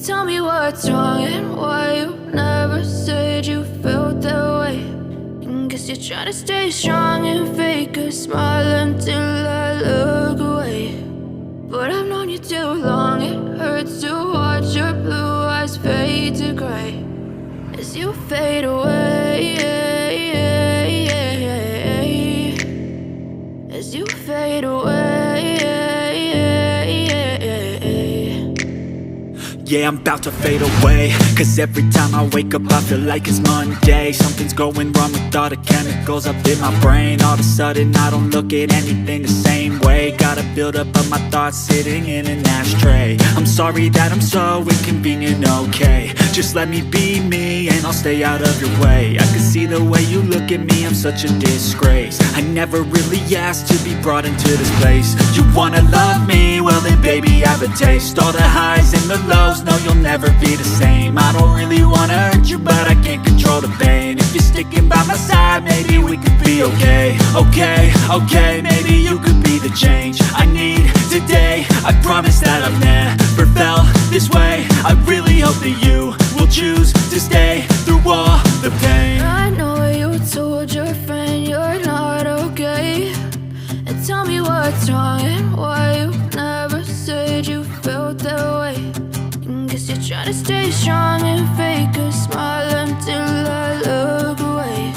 Tell me what's wrong and why you never said you felt that way. And guess you're trying to stay strong and fake a smile until I look away. But I've known you too long, it hurts to watch your blue eyes fade to gray as you fade away, as you fade away. Yeah, I'm about to fade away, cause every time I wake up I feel like it's Monday. Something's going wrong with all the chemicals up in my brain. All of a sudden I don't look at anything the same way. Gotta build up of my thoughts sitting in an ashtray. I'm sorry that I'm so inconvenient, okay. Just let me be me and I'll stay out of your way. I can see the way you look at me, I'm such a disgrace. I never really asked to be brought into this place. You wanna love me? Well then baby I have a taste. All the highs and the lows, no you'll never be the same. I don't really wanna hurt you but I can't control the pain. If you're sticking by my side maybe we could be okay. Okay, maybe you could be the change I need today. I promise that I've never felt this way. I really hope that you will choose to stay through all the pain. I know you told your friend you're not okay. And tell me what's wrong and why you never said you felt that way. And guess you're trying to stay strong and fake a smile until I look away.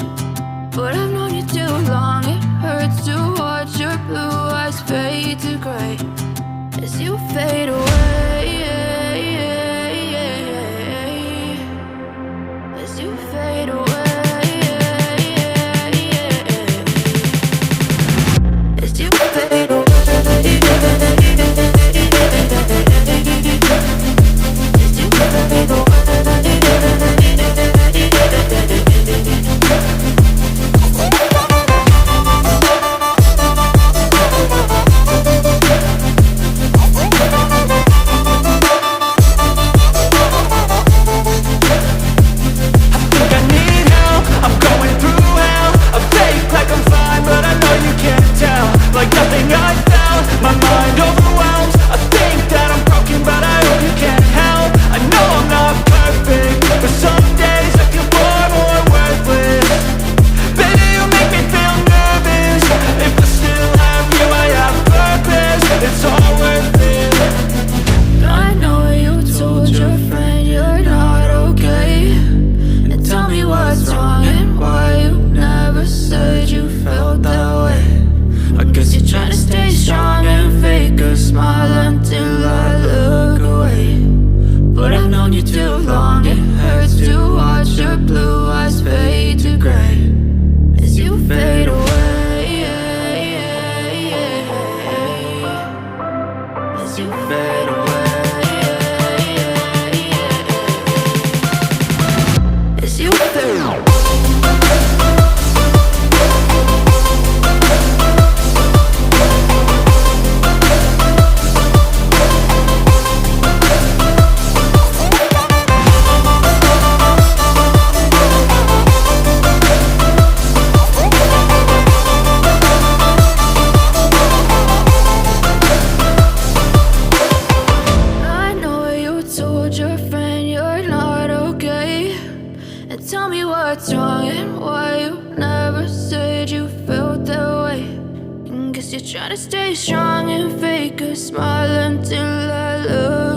But I've known you too long, it hurts to watch your blue eyes fade to gray as you fade away, as you fade away, as you fade away. Tell me what's wrong and why you never said you felt that way. And guess you're trying to stay strong and fake a smile until I look